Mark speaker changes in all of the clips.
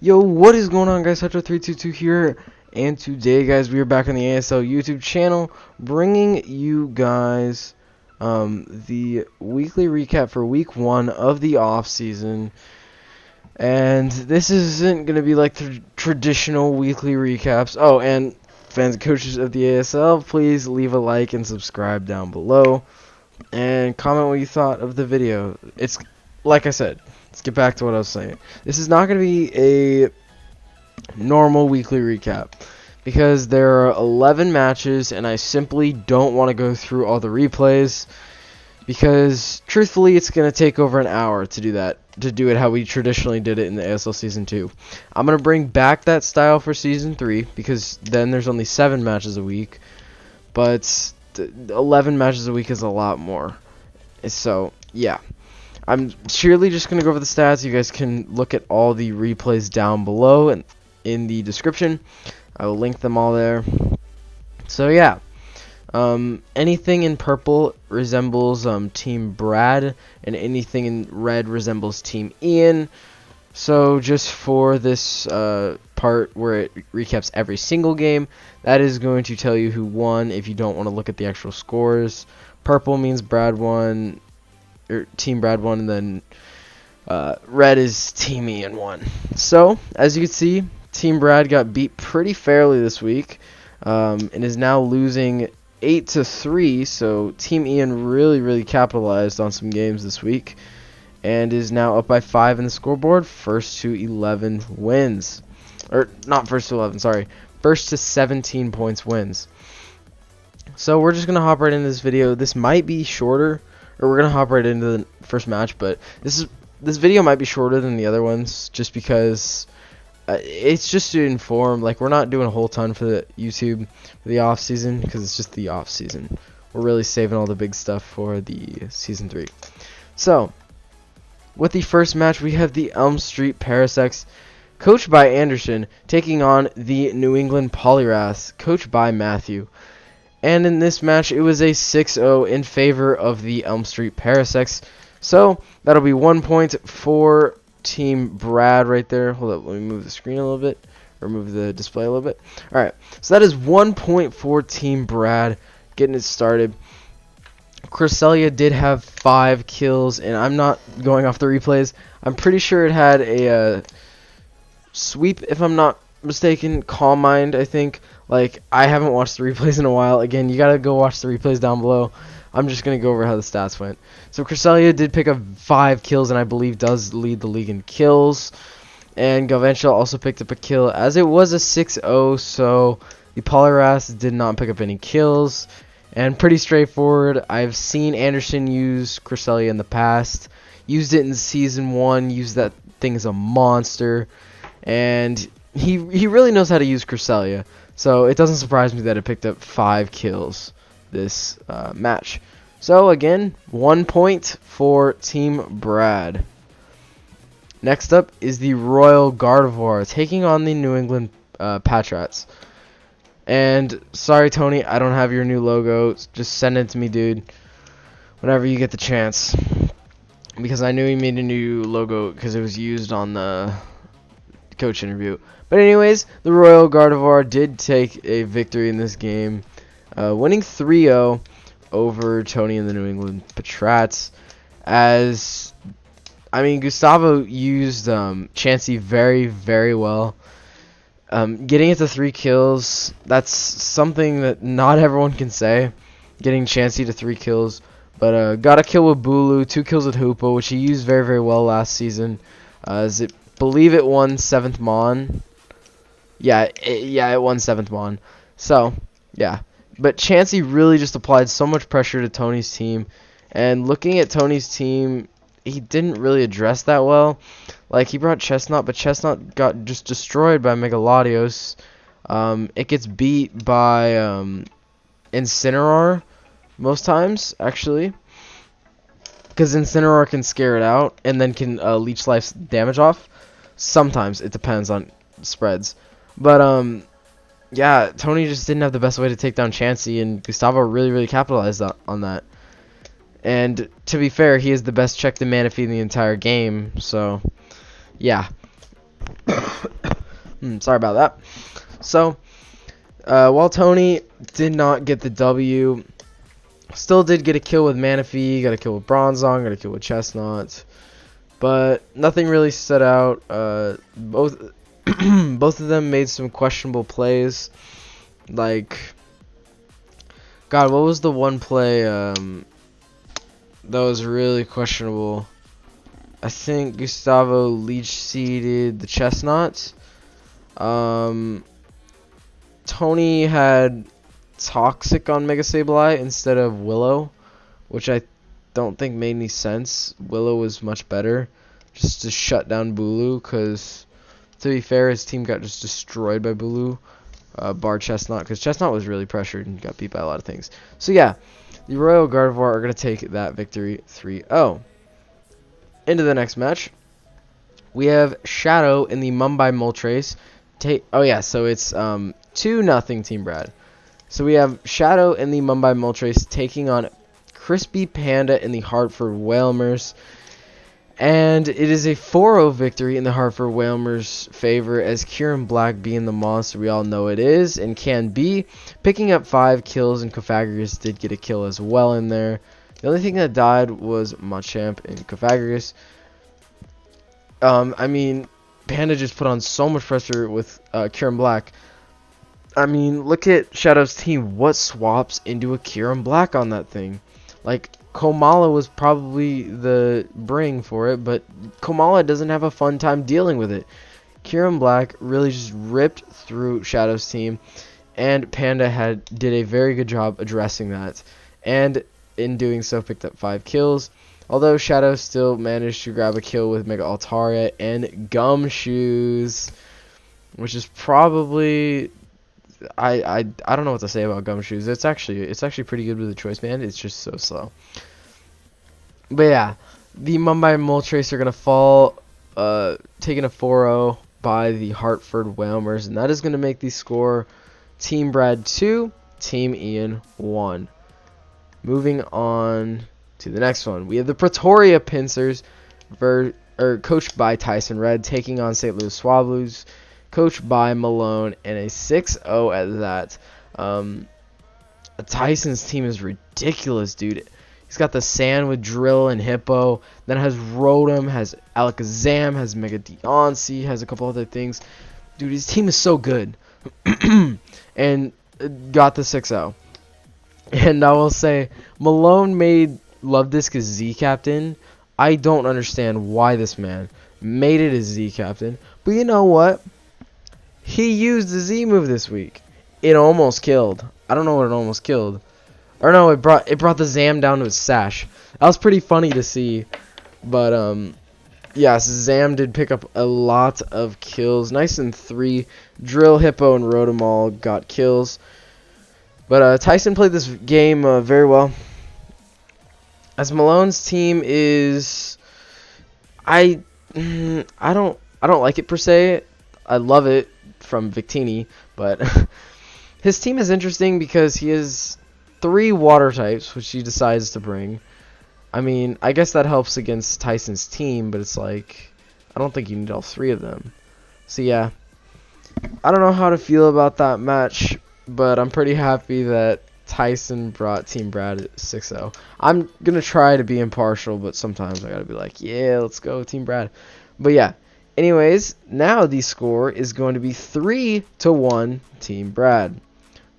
Speaker 1: Yo, what is going on, guys? Hydro322 here, and today, guys, we are back on the ASL YouTube channel, bringing you guys the weekly recap for week 1 of the off season. And this isn't going to be like the traditional weekly recaps. Oh, and fans and coaches of the ASL, please leave a like and subscribe down below, and comment what you thought of the video. It's like I said. Let's get back to what I was saying. This is not going to be a normal weekly recap because there are 11 matches and I simply don't want to go through all the replays because truthfully it's going to take over an hour to do that, to do it how we traditionally did it in the ASL Season 2. I'm going to bring back that style for Season 3 because then there's only 7 matches a week, but 11 matches a week is a lot more. So, yeah. I'm surely just going to go over the stats. You guys can look at all the replays down below and in the description. I will link them all there. So, yeah. Anything in purple resembles Team Brad, and anything in red resembles Team Ian. So, just for this part where it recaps every single game, that is going to tell you who won if you don't want to look at the actual scores. Purple means Brad won. Team Brad won, and then red is Team Ian won. So, as you can see, Team Brad got beat pretty fairly this week, and is now losing 8-3. So, Team Ian really capitalized on some games this week, and is now up by 5 in the scoreboard. First to 11 wins, or not first to 11. Sorry, first to 17 points wins. So, we're just gonna hop right into this video. This might be shorter. Or we're gonna hop right into the first match, but this video might be shorter than the other ones, just because it's just to inform. Like, we're not doing a whole ton for the YouTube for the off season because it's just the off season. We're really saving all the big stuff for the Season 3. So, with the first match, we have the Elm Street Parasects, coached by Anderson, taking on the New England Poliwraths, coached by Matthew. And in this match, it was a 6-0 in favor of the Elm Street Parasects. So, that'll be 1 point for Team Brad right there. Hold up, let me move the screen a little bit. Or move the display a little bit. Alright, so that is 1 point for Team Brad, getting it started. Cresselia did have 5 kills, and I'm not going off the replays. I'm pretty sure it had a sweep, if I'm not mistaken. Calm Mind, I think. Like, I haven't watched the replays in a while. Again, you gotta go watch the replays down below. I'm just gonna go over how the stats went. So Cresselia did pick up 5 kills, and I believe does lead the league in kills. And Galvantula also picked up a kill, as it was a 6-0. So the Poliwraths did not pick up any kills, and pretty straightforward. I've seen Anderson use Cresselia in the past. Used it in Season 1. Used that thing as a monster, and he really knows how to use Cresselia. So it doesn't surprise me that it picked up 5 kills this match. So again, 1 point for Team Brad. Next up is the Royal Gardevoir taking on the New England Patrats. And sorry, Tony, I don't have your new logo. Just send it to me, dude, whenever you get the chance. Because I knew he made a new logo because it was used on the coach interview. But anyways, the Royal Gardevoir did take a victory in this game, winning 3-0 over Tony and the New England Patrats. As, I mean, Gustavo used Chansey very well. Getting it to 3 kills, that's something that not everyone can say. Getting Chansey to 3 kills. But got a kill with Bulu, 2 kills with Hoopa, which he used very well last season. As it believe it won 7th Mon. Yeah, it won 7th Mon. So, yeah. But Chansey really just applied so much pressure to Tony's team. And looking at Tony's team, he didn't really address that well. Like, he brought Chestnut, but Chestnut got just destroyed by Megalodios. It gets beat by Incineroar most times, actually. Because Incineroar can scare it out and then can leech life's damage off. Sometimes. It depends on spreads. But, yeah, Tony just didn't have the best way to take down Chansey, and Gustavo really capitalized on that. And to be fair, he is the best check the Manaphy in the entire game. So, yeah. Sorry about that. So, while Tony did not get the W, still did get a kill with Manaphy, got a kill with Bronzong, got a kill with Chestnut, but nothing really stood out. Both both of them made some questionable plays. Like, God, what was the one play that was really questionable? I think Gustavo leech seeded the Chestnut. Tony had Toxic on Mega Sableye instead of Willow, which I don't think made any sense. Willow was much better just to shut down Bulu, because to be fair, his team got just destroyed by Bulu, bar Chestnut, because Chestnut was really pressured and got beat by a lot of things. So yeah, the Royal Gardevoir are going to take that victory 3-0. Into the next match, we have Shadow in the Mumbai Moltres. Oh yeah, so it's 2-0 Team Brad. So we have Shadow in the Mumbai Moltres taking on Crispy Panda in the Hartford Wailmers. And it is a 4-0 victory in the Hartford Wailmers' favor, as Kieran Black, being the monster we all know it is and can be, picking up 5 kills, and Cofagrigus did get a kill as well in there. The only thing that died was Machamp and Cofagrigus. I mean, Panda just put on so much pressure with Kieran Black. I mean, look at Shadow's team. What swaps into a Kieran Black on that thing? Like, Komala was probably the bring for it, but Komala doesn't have a fun time dealing with it. Kieran Black really just ripped through Shadow's team, and Panda did a very good job addressing that, and in doing so picked up 5 kills, although Shadow still managed to grab a kill with Mega Altaria and Gumshoes, which is probably, I don't know what to say about Gumshoes. It's actually pretty good with the choice band. It's just so slow. But yeah, the Mumbai Moltres are gonna fall, taking a 4-0 by the Hartford Wailmers, and that is gonna make the score Team Brad 2, Team Ian 1. Moving on to the next one, we have the Pretoria Pinsirs, coached by Tyson Red, taking on St. Louis Swablus, coached by Malone, and a 6-0 at that. Tyson's team is ridiculous, dude. He's got the Sand with Drill and Hippo, then has Rotom, has Alakazam, has Mega Deoncé, has a couple other things. Dude, his team is so good. And got the 6-0. And I will say, Malone made Luvdisc Z captain. I don't understand why this man made it a Z captain. But you know what? He used the Z move this week. It almost killed. I don't know what it almost killed. Or no, it brought the Zam down to his sash. That was pretty funny to see. But yes, Zam did pick up a lot of kills. Nice and 3. Drill, Hippo, and Rotom all got kills. But Tyson played this game very well. As Malone's team is, I don't like it per se. I love it from Victini, but his team is interesting because he has 3 water types, which he decides to bring. I mean, I guess that helps against Tyson's team, but it's like, I don't think you need all 3 of them. So yeah, I don't know how to feel about that match, but I'm pretty happy that Tyson brought Team Brad at 6-0. I'm going to try to be impartial, but sometimes I got to be like, yeah, let's go Team Brad. But yeah, anyways, now the score is going to be 3-1 Team Brad.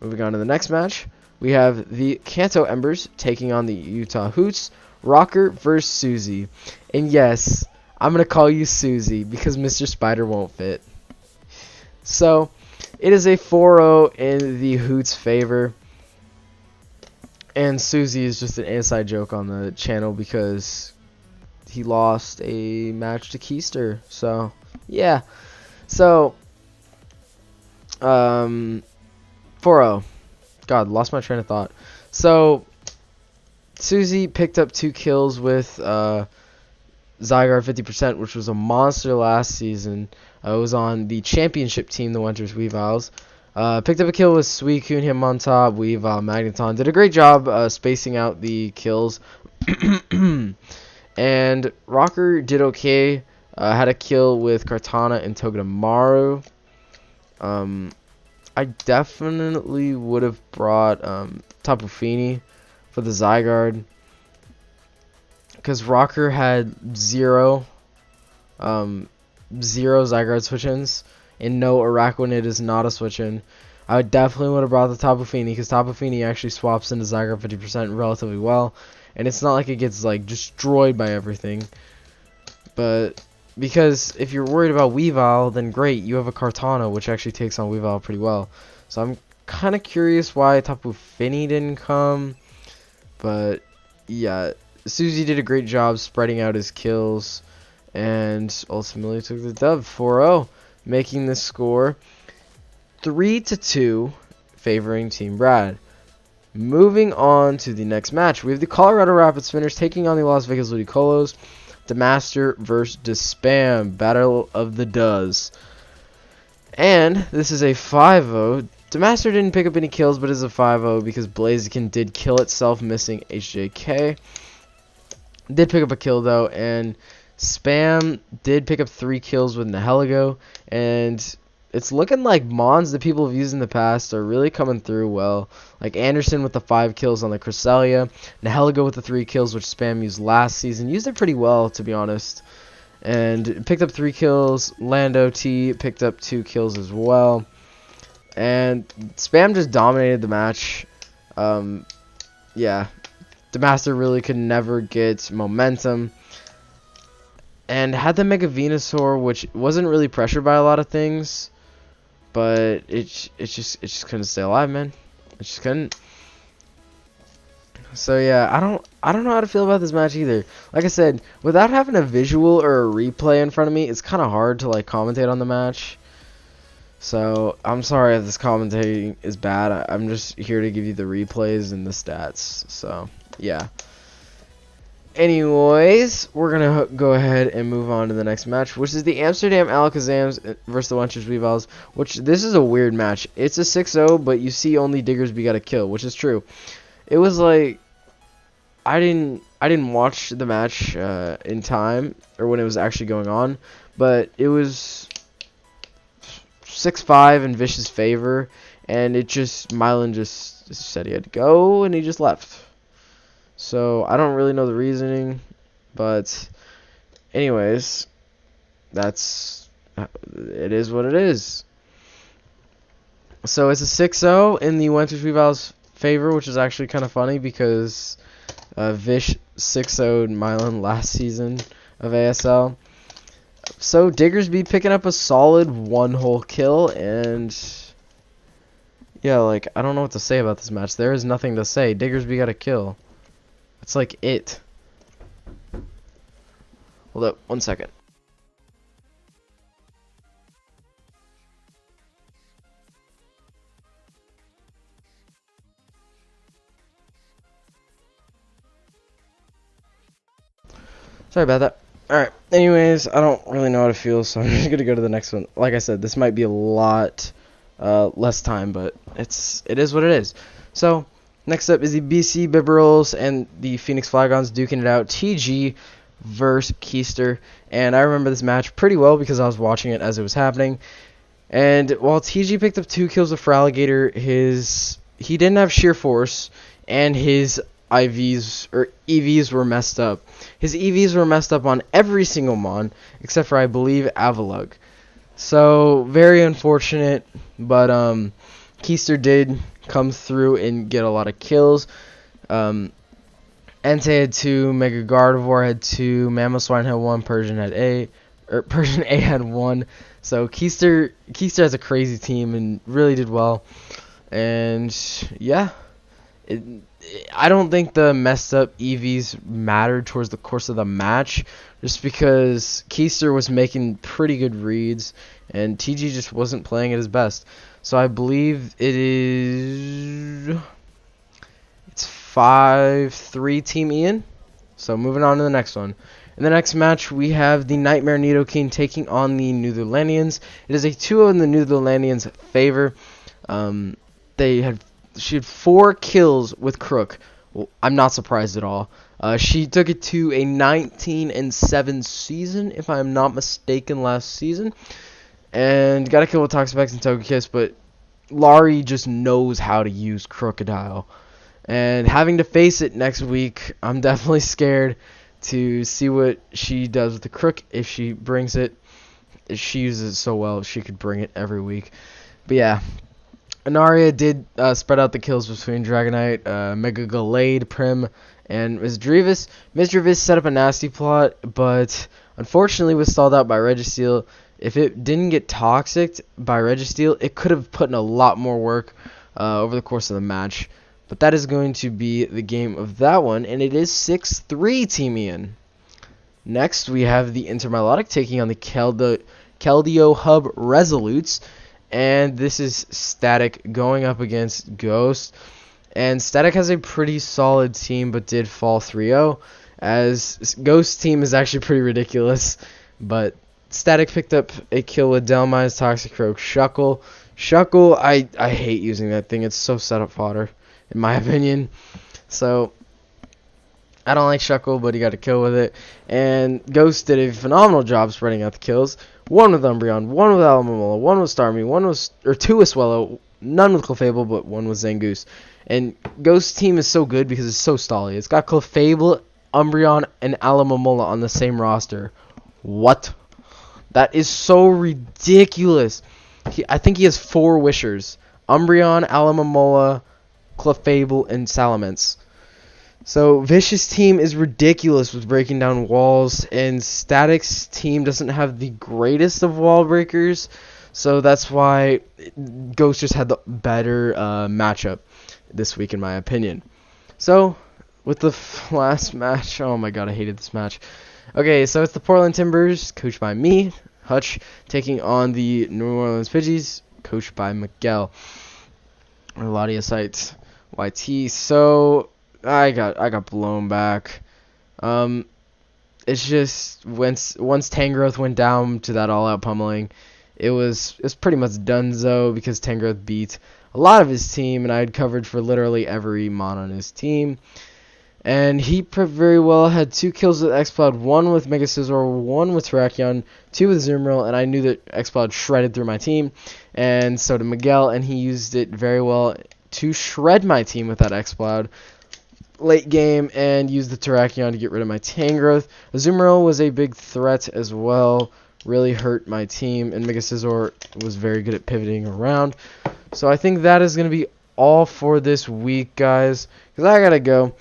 Speaker 1: Moving on to the next match, we have the Kanto Embers taking on the Utah Hoots, Rocker versus Susie. And yes, I'm going to call you Susie because Mr. Spider won't fit. So, it is a 4-0 in the Hoots' favor. And Susie is just an inside joke on the channel because he lost a match to Keister. So, yeah. So, 4-0. God, lost my train of thought. So, Susie picked up 2 kills with Zygar 50%, which was a monster last season. It was on the championship team, the Winters Weaviles. Picked up a kill with Suicune, him on top, Weavile, Magneton. Did a great job spacing out the kills. And Rocker did okay. Had a kill with Kartana and Togedemaru. I definitely would have brought Tapu Fini for the Zygarde, because Rocker had zero Zygarde switch-ins, and no Araquanid is not a switch-in. I would definitely would have brought the Tapu Fini, because Tapu Fini actually swaps into Zygarde 50% relatively well, and it's not like it gets like destroyed by everything. But because if you're worried about Weavile, then great, you have a Kartana, which actually takes on Weavile pretty well. So I'm kind of curious why Tapu Fini didn't come, but yeah, Suzy did a great job spreading out his kills, and ultimately took the dub 4-0, making the score 3-2, favoring Team Brad. Moving on to the next match, we have the Colorado Rapidspinners taking on the Las Vegas Ludicolos. Demaster versus Despam, Battle of the Does. And this is a 5-0. Demaster didn't pick up any kills, but it's a 5-0 because Blaziken did kill itself, missing HJK. Did pick up a kill though, and Spam did pick up 3 kills with Nihilego, and it's looking like Mons that people have used in the past are really coming through well. Like Anderson with the 5 kills on the Cresselia, Nihilego with the 3 kills, which Spam used last season. Used it pretty well, to be honest. And picked up 3 kills. Lando T picked up 2 kills as well. And Spam just dominated the match. Yeah, Demaster really could never get momentum. And had the Mega Venusaur, which wasn't really pressured by a lot of things. But it just couldn't stay alive, man. It just couldn't. So yeah, I don't know how to feel about this match either. Like I said, without having a visual or a replay in front of me, it's kind of hard to like commentate on the match. So I'm sorry if this commentating is bad. I'm just here to give you the replays and the stats. So yeah. Anyways, we're going to go ahead and move on to the next match, which is the Amsterdam Alakazams versus the Lunches Weaviles, which this is a weird match. It's a 6-0, but you see only Diggersby got a kill, which is true. It was like, I didn't watch the match in time, or when it was actually going on, but it was 6-5 in Vish's favor, and Milan just said he had to go, and he just left. So, I don't really know the reasoning, but anyways, it is what it is. So, it's a 6-0 in the Lunches Weaviles' favor, which is actually kind of funny because Vish 6-0'd Milan last season of ASL. So, Diggersby picking up a solid 1-hole kill, and yeah, like, I don't know what to say about this match. There is nothing to say. Diggersby got a kill. It's like it. Hold up, 1 second. Sorry about that. Alright, anyways, I don't really know how to feel, so I'm just going to go to the next one. Like I said, this might be a lot less time, but it is what it is. So, next up is the BC Bibarels and the Phoenix Flagons duking it out. TG versus Keister. And I remember this match pretty well because I was watching it as it was happening. And while TG picked up 2 kills with Feraligatr, he didn't have sheer force, and his EVs were messed up. His EVs were messed up on every single Mon, except for, I believe, Avalugg. So, very unfortunate, but Keister did come through and get a lot of kills. Entei had 2, Mega Gardevoir had 2, Mamoswine had 1, Persian A had 1. So Keister has a crazy team and really did well. And yeah, I don't think the messed up EVs mattered towards the course of the match, just because Keister was making pretty good reads and TG just wasn't playing at his best. So I believe it's 5-3 Team Ian. So moving on to the next one. In the next match, we have the Nightmare Nidoking taking on the Nootherlandians. It is a 2-0 in the Nootherlandians' favor. She had 4 kills with Crook. Well, I'm not surprised at all. She took it to a 19-7 season, if I'm not mistaken, last season. and got a kill with Toxapex and Togekiss, but Laurie just knows how to use Crocodile. And having to face it next week, I'm definitely scared to see what she does with the Crook if she brings it. If she uses it so well, she could bring it every week. But yeah, Anaria did spread out the kills between Dragonite, Mega Gallade, Prim, and Misdreavus. Misdreavus set up a nasty plot, but unfortunately was stalled out by Registeel. If it didn't get toxicked by Registeel, it could have put in a lot more work over the course of the match. But that is going to be the game of that one, and it is 6-3 Team Ian. Next, we have the Milotic taking on the Keldeohub Resolutes, and this is Static going up against Ghost. And Static has a pretty solid team, but did fall 3-0, as Ghost's team is actually pretty ridiculous. But Static picked up a kill with Delmize, Toxicroak, Shuckle. Shuckle, I hate using that thing. It's so setup fodder, in my opinion. So I don't like Shuckle, but he got a kill with it. And Ghost did a phenomenal job spreading out the kills. One with Umbreon, one with Alomomola, one with Starmie, two with Swellow, none with Clefable, but one with Zangoose. And Ghost's team is so good because it's so stally. It's got Clefable, Umbreon, and Alomomola on the same roster. What? That is so ridiculous. I think he has 4 Wishers. Umbreon, Alomomola, Clefable, and Salamence. So Vicious team is ridiculous with breaking down walls, and Static's team doesn't have the greatest of wall breakers, so that's why Ghost just had the better matchup this week, in my opinion. So with the last match, oh my god, I hated this match. Okay, so it's the Portland Timbers, coached by me, Hutch, taking on the New Orleans Pidgeys, coached by Miguel. Or Ladia Sites, YT. So I got blown back. It's just once Tangrowth went down to that all-out pummeling, it was pretty much donezo because Tangrowth beat a lot of his team, and I had covered for literally every mon on his team. And he very well had 2 kills with Exploud, 1 with Mega Scizor, 1 with Terrakion, 2 with Azumarill, and I knew that Exploud shredded through my team, and so did Miguel, and he used it very well to shred my team with that Exploud late game, and used the Terrakion to get rid of my Tangrowth. Azumarill was a big threat as well, really hurt my team, and Mega Scizor was very good at pivoting around. So I think that is going to be all for this week, guys, because I gotta go.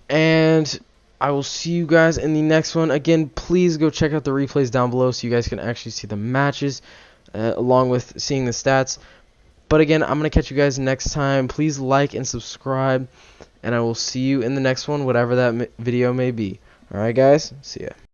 Speaker 1: And I will see you guys in the next one. Again, please go check out the replays down below so you guys can actually see the matches along with seeing the stats. But again, I'm going to catch you guys next time. Please like and subscribe, and I will see you in the next one, whatever that video may be. Alright, guys? See ya.